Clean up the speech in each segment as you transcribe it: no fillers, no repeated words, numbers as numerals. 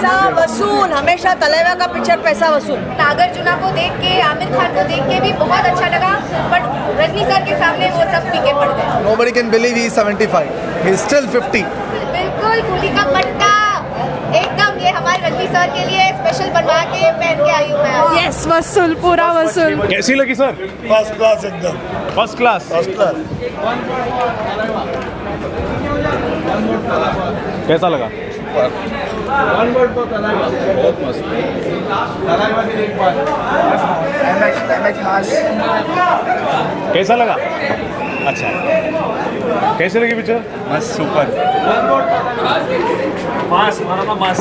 पैसा वसूल, हमेशा तलेवा का पिक्चर पैसा वसूल। नागार्जुना को देख के, आमिर खान को देख के भी बहुत अच्छा लगा, बट रजनी सर के सामने वो सब फीके पड़ गए। Nobody can believe he is 75. He is still 50. बिल्कुल कुली का पट्टा एकदम, ये हमारे रजनी सर के लिए स्पेशल बनवा के पहन के आई हूँ मैं। यस, वसूल, पूरा वसूल। कैसी लगी सर? फर्स्ट क्लास एकदम, फर्स्ट क्लास। First class. कैसा लगा? बहुत मस्त। कैसा लगा? अच्छा, कैसे लगी पिक्चर? मस्त, सुपर। मास मारा मास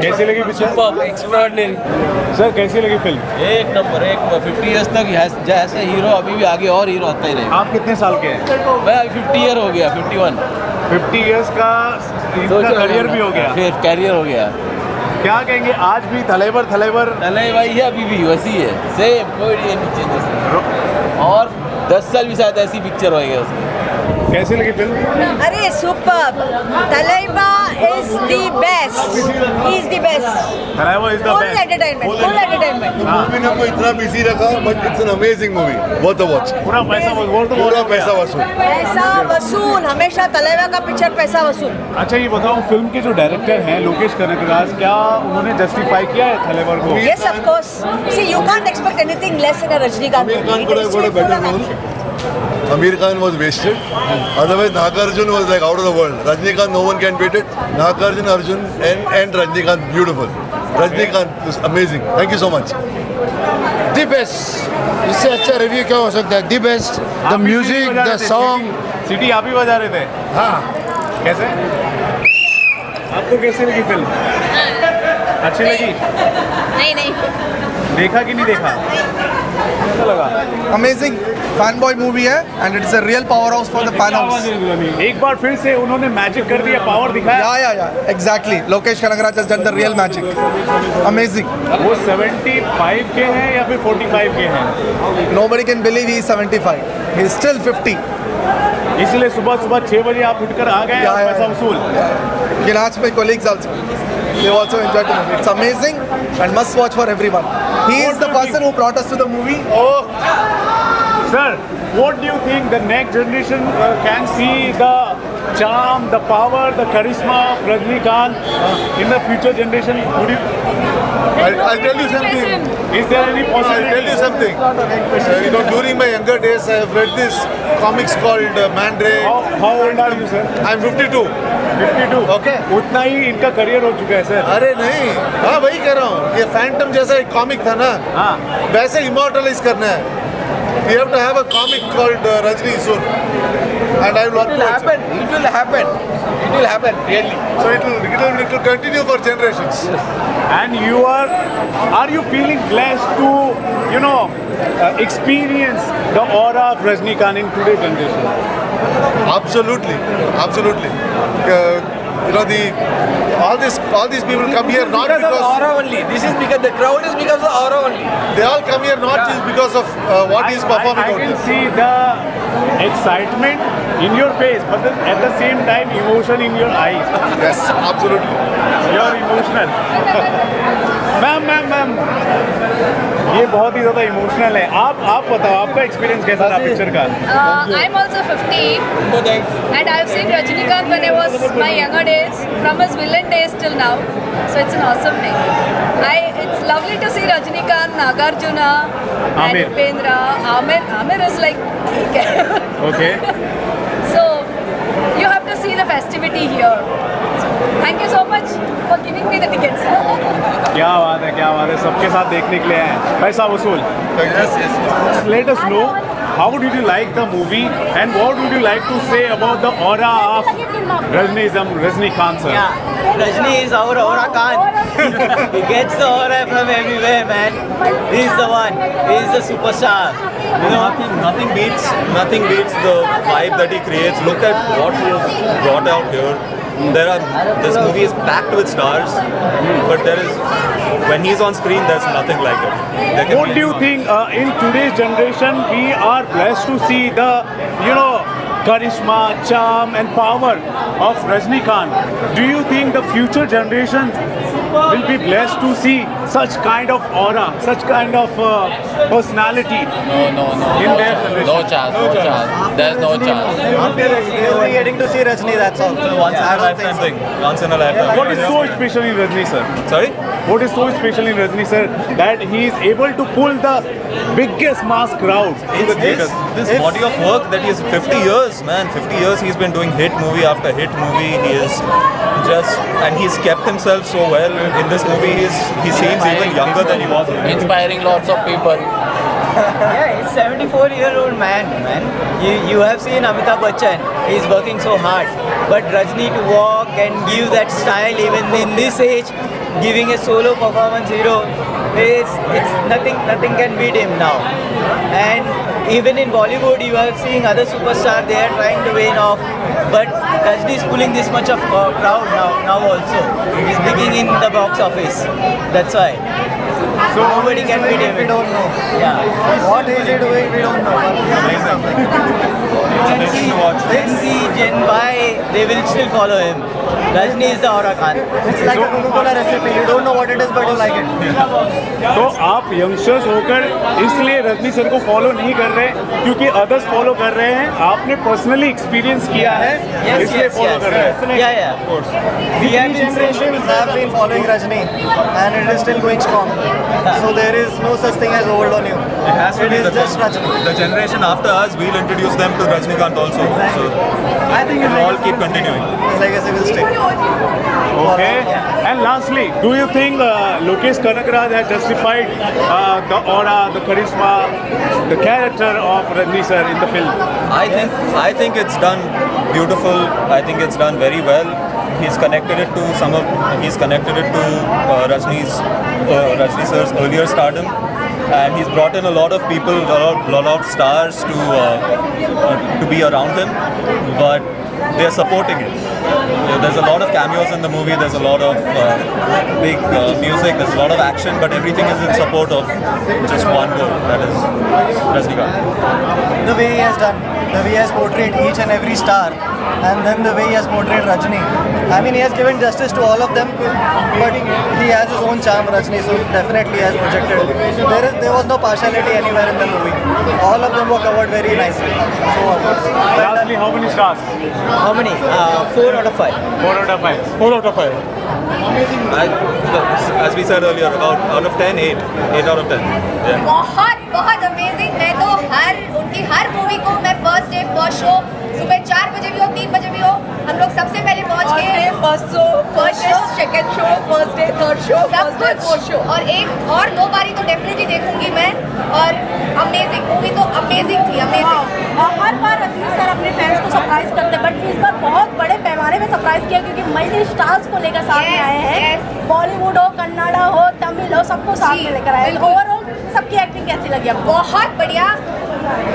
कैसी लगी पिक्चर? एक्स्ट्राऑर्डिनरी सर कैसी लगी फिल्म? एक नंबर, एक 50 इयर्स तक जैसे हीरो अभी भी आगे और हीरो आता ही रहेगा। आप कितने साल के हैं? मैं अभी 50 ईयर हो गया, 51 50 इयर्स का करियर भी हो गया। फिर कैरियर हो गया। क्या कहेंगे, आज भी थलेवर नहीं भाई, ये अभी भी वैसी है, सेम, कोई चेंजेस नहीं। और 10 साल भी शायद ऐसी पिक्चर होएगी उसकी। कैसी लगी फिल्म? अरे super, Thalaiva is the best, he is the best. Thalaivar is the full best. Entertainment, full entertainment. Movie ने हमको इतना बिजी रखा, but it's an amazing movie, worth a watch. पूरा पैसा वसूल। पूरा पैसा वसूल। पैसा वसूल, हमेशा तलेवा का पिक्चर पैसा वसूल। अच्छा ये बताओ, फिल्म के जो डायरेक्टर हैं लोकेश कनगराज, क्या उन्होंने जस्टिफाई किया है थलेवर को? Yes, of course. See, you can't expect anything less in a Rajnikant Amir Khan movie. could have got a better role. Amir Khan was wasted. Otherwise, Nagarjun was like out of the world. Rajnikant, no one can beat it. Nagarjun, Arjun, and Rajnikant, beautiful. Rajnikant is amazing. Thank you so much. The best, इससे अच्छा review क्या हो सकता है? The best, the music, the song. City आप ही बजा रहे थे? हाँ, कैसे? आपको कैसी लगी फिल्म? अच्छी लगी? नहीं देखा कि नहीं देखा? कैसा लगा? अमेजिंग फैन बॉय मूवी है and it's a real power house for the fan house. एक बार फिर से उन्होंने मैजिक कर दिया, पावर दिखाया। या exactly, Lokesh Kanagaraj has done the real magic. Amazing. वो 75 के हैं या फिर 45 के हैं? Nobody can believe he is 75. He is still 50. इसलिए सुबह 6 बजे आप उठकर आ गए और पैसा वसूल। You can ask my colleagues also. They also enjoyed the movie. It's amazing and must watch for everyone. He is the person who brought us to the movie. Sir, what do you think the next generation can see the charm, the power, the charisma of Rajnikant in the future generation? Would you, I'll tell you something. is there any I'll possibility? tell you something. During my younger days, I have read this comics called Mandrake. How old are you, sir? I'm 52. 52. Okay. उतना ही इनका career हो चुका है sir. अरे नहीं, हाँ वही कह रहा हूँ, ये फैंटम जैसा एक कॉमिक था ना, हाँ। वैसे इमॉर्टलाइज करना है। We have to have a comic called Rajni soon, and I will work towards it. It will happen, really. So it will continue for generations. And are you feeling blessed to, experience the aura of Rajnikant in today's generation? Absolutely. All these people come here not Because of because aura only. This is because the crowd is because of aura only. they all come here not just because of what he's performing I out can there. see the excitement in your face, but then at the same time emotion in your eyes. Yes, absolutely. You're emotional. Ma'am ये बहुत ही ज़्यादा emotional है। आप बताओ, आपका experience कैसा था picture का? I'm also 50 and I've seen Rajnikant when I was my younger days, from his villain days till now. So it's an awesome thing. It's lovely to see Rajnikant, Nagarjuna, and Amir. Upendra. Amir is like Okay. so you have to see the festivity here. Thank you so much for giving me the tickets. क्या बात है, सबके साथ देखने के लिए आए, पैसा वसूल। Let us know, how did you like the movie and what would you like to say about the aura of Rajnikant sir? Yeah, Rajni is our aura Khan. He gets the aura from everywhere, man. He's the one. He's the superstar. Nothing beats the vibe that he creates. Look at what he has brought out here. This movie is packed with stars, but when he's on screen, there's nothing like it. What do you think in today's generation we are blessed to see the charisma, charm and power of Rajnikant, do you think the future generation will be blessed to see such kind of aura, such kind of personality? No. In their generation? No chance. There's no chance. We'll be getting to see Rajni, that's all. Once in a lifetime thing. Once in a lifetime. What is so special in Rajni sir? Sorry? What is so special in Rajni sir that he is able to pull the biggest mass crowd to the theaters? This body of work that he's 50 years, man. 50 years he's been doing hit movie after hit movie. He is just, and he's kept himself so well. In this movie, he seems even younger than he was. Inspiring lots of people. Yeah, he's 74-year-old man. You have seen Amitabh Bachchan. He's working so hard. But Rajni to walk and give that style even in this age, giving a solo performance, it's nothing can beat him now. And even in Bollywood, you are seeing other superstars. They are trying to wane off. But Rajni is pulling this much of crowd now also. He's beginning in the box office. That's why. So nobody can beat him. We don't know. Yeah. What is he doing? We don't know. Gen Z, Gen Y, they will still follow him. Rajni is the aura Khan. It's like a Coca-Cola recipe. You don't know what it is, but you like it. तो आप youngsters होकर इसलिए Rajni sir को follow नहीं कर रहे क्योंकि others follow कर रहे हैं, आपने पर्सनली एक्सपीरियंस किया है इसलिए फॉलो कर रहे हैं. Yeah. Of course. We generations have been following Rajni, and it is still going strong. So there is no such thing as old on you. It has to be just Rajni. the generation after us. We'll introduce them to Rajnikant also. So I think it will all keep continuing. His legacy will stay. Okay. And lastly, do you think Lokesh Kanagaraj has justified the aura, the charisma, the character of Rajni sir in the film? I think it's done beautiful. I think it's done very well. He's connected it to Rajni sir's earlier stardom, and he's brought in a lot of people, lot of stars to be around him, but they're supporting it. There's a lot of cameos in the movie. There's a lot of big music. There's a lot of action, but everything is in support of just one goal. That is Rajnikant. The way he has done, the way he has portrayed each and every star, and then the way he has portrayed Rajni. I mean, he has given justice to all of them, but he has his own charm, Rajni, so definitely he has projected. There was no partiality anywhere in the movie. All of them were covered very nicely. So, Lastly, how many stars? how many? 4 out of 5. 4 out of 5. 4 out of 5. As we said earlier, out of 10, 8 out of 10. Yeah. बहुत amazing. मैं तो उनकी हर movie को मैं first day first show सुबह 4 बजे भी हो 3 बजे भी हो हम लोग सबसे पहले पहुंच के first show second show first day third show सब कुछ फोर्थ शो और 2 बारी तो डेफिनेटली देखूंगी मैं. और अमेजिंग मूवी तो अमेजिंग थी. अमेजिंग. और हर बार रजनी सर अपने फैंस को सरप्राइज करते हैं, बट इस बार बहुत बड़े पैमाने में सरप्राइज किया क्योंकि मल्टी स्टार्स को लेकर साथ में आए हैं. बॉलीवुड हो, कन्नड़ा हो, तमिल हो, सबको साथ में लेकर आए. ओवरऑल सबकी एक्टिंग कैसी लगी आपको? बहुत बढ़िया.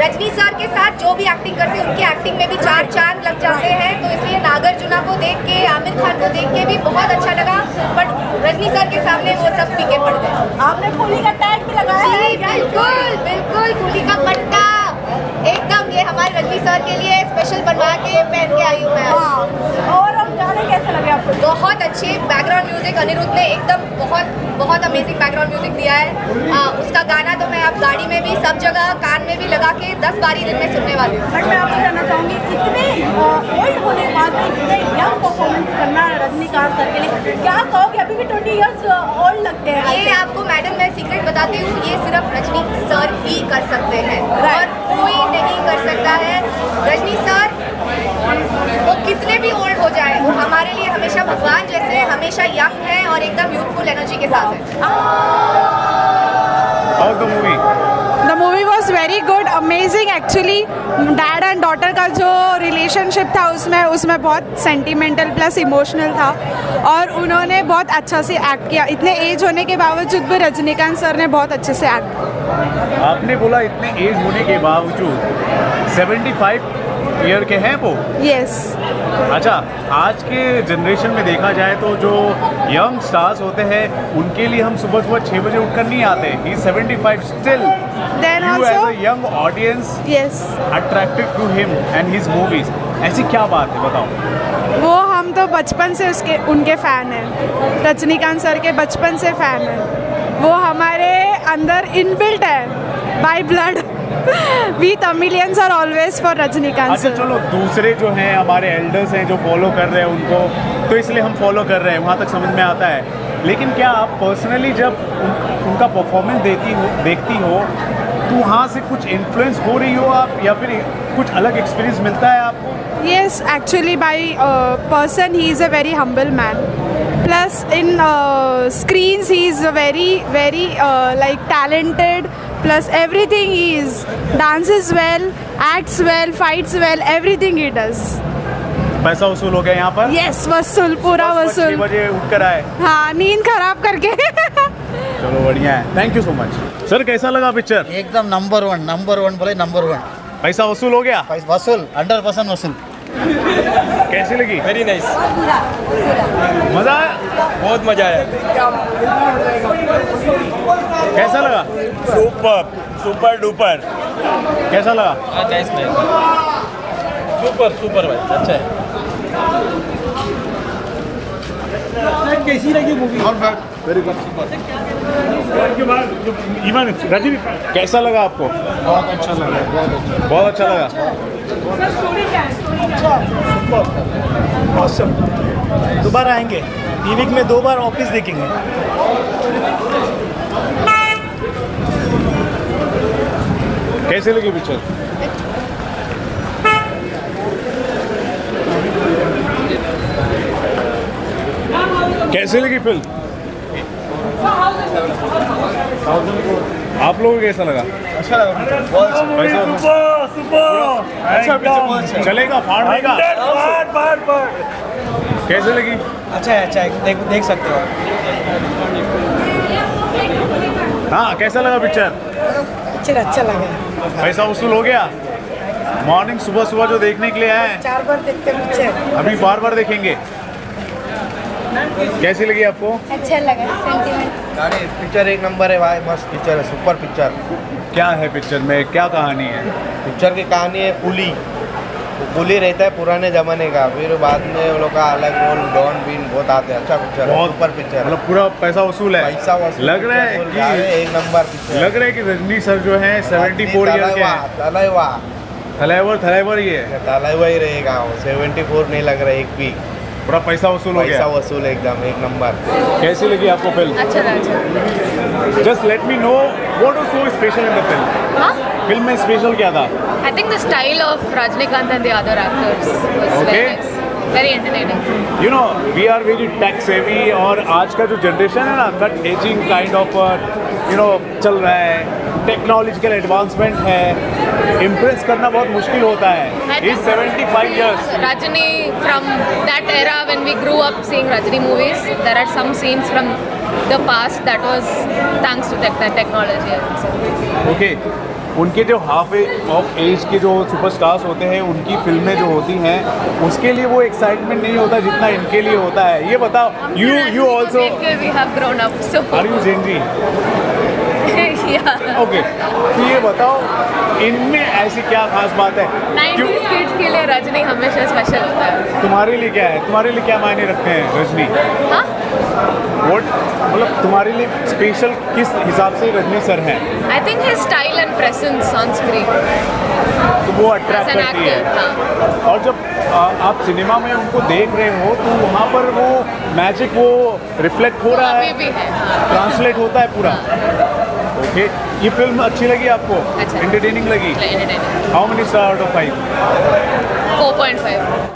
रजनी सर के साथ जो भी एक्टिंग करते हैं उनकी एक्टिंग में भी 4 चांद लग जाते हैं. तो इसलिए नागार्जुना को देख के, आमिर खान को देख के भी बहुत अच्छा लगा. बट रजनी सर के सामने वो सब फीके पड़ गए. आपने फूली का टैग भी लगाया है? बिल्कुल फूली का पट्टा एकदम. ये हमारे रजनी सर के लिए स्पेशल बनवा के पहन के आई हूँ मैं. और गाने कैसे लगे आपको? बहुत अच्छे. बैकग्राउंड म्यूजिक अनिरुद्ध ने एकदम बहुत अमेजिंग बैकग्राउंड म्यूजिक दिया है. उसका गाना तो मैं अब गाड़ी में भी सब जगह कान में भी लगा के 10 बारी दिन में सुनने वाली हूँ. बट मैं आपसे जानना चाहूँगी, इतने ओल्ड होने के बाद में इतने यंग परफॉर्मेंस करना रजनीकांत सर के लिए, क्या कहोगे? अभी भी 20 इयर्स ओल्ड लगते हैं. ये आपको मैडम मैं सीक्रेट बताती हूँ, ये सिर्फ रजनी सर ही कर सकते हैं और कोई नहीं कर सकता है. रजनी सर वो कितने भी ओल्ड हो जाए वो हमारे लिए हमेशा भगवान जैसे, हमेशा यंग है और एकदम यूथफुल एनर्जी के साथ है. How's the movie? The movie was very good, amazing. Actually dad and daughter का जो रिलेशनशिप था उसमें बहुत सेंटिमेंटल प्लस इमोशनल था और उन्होंने बहुत अच्छा से एक्ट किया. इतने एज होने के बावजूद भी रजनीकांत सर ने बहुत अच्छे से एक्ट किया. आपने बोला इतने एज होने के बावजूद 75 ईयर के हैं वो? यस. अच्छा, आज के जनरेशन में देखा जाए तो जो यंग स्टार्स होते हैं उनके लिए हम सुबह 6 बजे उठकर नहीं आते. ही 75 still. Then you as also a young audience yes, attracted to him and his movies? ऐसी क्या बात है बताओ? वो हम तो बचपन से उनके फ़ैन हैं, रजनीकांत सर के बचपन से फ़ैन हैं। वो हमारे अंदर इनबिल्ट है by blood. We Tamilians are always for Rajinikanth अच्छा सर। चलो, दूसरे जो हैं हमारे एल्डर्स हैं जो फॉलो कर रहे हैं उनको, तो इसलिए हम फॉलो कर रहे हैं, वहाँ तक समझ में आता है। लेकिन क्या आप पर्सनली जब उनका परफॉर्मेंस देखती हो तो वहाँ से कुछ इन्फ्लुएंस हो रही हो आप, या फिर कुछ अलग एक्सपीरियंस मिलता है आपको? Yes, actually by person he is a very humble man. Plus in screens he is a very like talented. Plus everything he is, dances well, acts well, fights well, everything he does. पैसा वसूल हो गया यहाँ पर? Yes, वसूल, पूरा बस 6 वसूल। बजे उठ कर आए? हाँ, नींद खराब करके। चलो बढ़िया है, thank you so much. Sir कैसा लगा पिक्चर? एकदम नंबर वन बोले नंबर वन। पैसा वसूल हो गया? वसूल 100% वसूल। कैसी लगी? वेरी नाइस, मजा आया? बहुत मजा आया। कैसा लगा? Super duper. कैसा लगा? नाइस सुपर भाई, अच्छा है। कैसी लगी movie? Very good, super. Even Rajni कैसा लगा आपको? बहुत अच्छा लगा, बहुत अच्छा लगा। ऑसम। दोबारा आएंगे, वीक में 2 बार ऑफिस देखेंगे। कैसी लगी पिक्चर? कैसी लगी फिल्म? आप लोगों को कैसा लगा? अच्छा लगा, अच्छा पिक्चर चलेगा, फाड़ देगा। कैसे लगी? अच्छा है, देख सकते हो। हाँ, कैसा लगा पिक्चर? पिक्चर अच्छा लगा। पैसा वसूल हो गया? मॉर्निंग सुबह जो देखने के लिए आए हैं, 4 बार देखते पिक्चर। अभी बार देखेंगे। कैसी लगी आपको? अच्छा लगा, सेंटीमेंट। पिक्चर एक नंबर है भाई, मस्त पिक्चर है, सुपर पिक्चर। क्या है पिक्चर में, क्या कहानी है? पिक्चर की कहानी है कुली रहता है पुराने जमाने का, फिर बाद में वो लोग का अलग रोल डॉन बीन बहुत आते हैं। अच्छा पिक्चर है, बहुत सुपर पिक्चर है। मतलब पूरा पैसा वसूल है? पैसा वसूल लग रहा है पिक्चर कि एक नंबर पिक्चर। लग रहा है कि रजनी सर जो है 74 ईयर के हैं। थलाइवर ही है। तलाइवा ही रहेगा वो, 74 नहीं लग रहा एक भी। पूरा पैसा वसूल हो पैसा गया। वसूल एकदम एक नंबर। कैसी लगी आपको फिल्म? अच्छा लगा। Just let me know what was so special in the film. हाँ? फिल्म में स्पेशल क्या था? I think the style of Rajnikant and the other actors was Okay. very nice. Very entertaining. You know we are very tech savvy, और आज का जो generation है ना, कट एजिंग काइंड ऑफ यू नो चल रहा है, टेक्नोलॉजिकल एडवांसमेंट है, इम्प्रेस करना बहुत मुश्किल होता है। I is think 75 years। Rajini, from that era when we grew up seeing Rajini movies, there are some scenes from the past that was thanks to technology, I would say. Okay, उनके जो half of as के जो superstars होते हैं, उनकी फिल्में जो होती हैं, उसके लिए वो एक्साइटमेंट नहीं होता जितना इनके लिए होता है। ये बताओ, you also We have grown up, so are you Gen Z? yeah. Okay, तो ये बताओ इनमें ऐसी क्या खास बात है? 90s kids के लिए रजनी हमेशा स्पेशल होता है। तुम्हारे लिए क्या है? तुम्हारे लिए क्या मायने रखते हैं रजनी? हाँ? What मतलब तुम्हारे लिए स्पेशल किस हिसाब से रजनी सर हैं? I think his style and presence on screen तो वो अट्रैक्ट as an करती है। actor, हाँ। और जब आप सिनेमा में उनको देख रहे हो तो वहाँ पर वो मैजिक वो रिफ्लेक्ट हो रहा अभी है, भी है, हाँ। ट्रांसलेट होता है पूरा। ओके, ये फिल्म अच्छी लगी आपको? अच्छा। एंटरटेनिंग लगी? Entertaining. How many star out of 5? 4.5.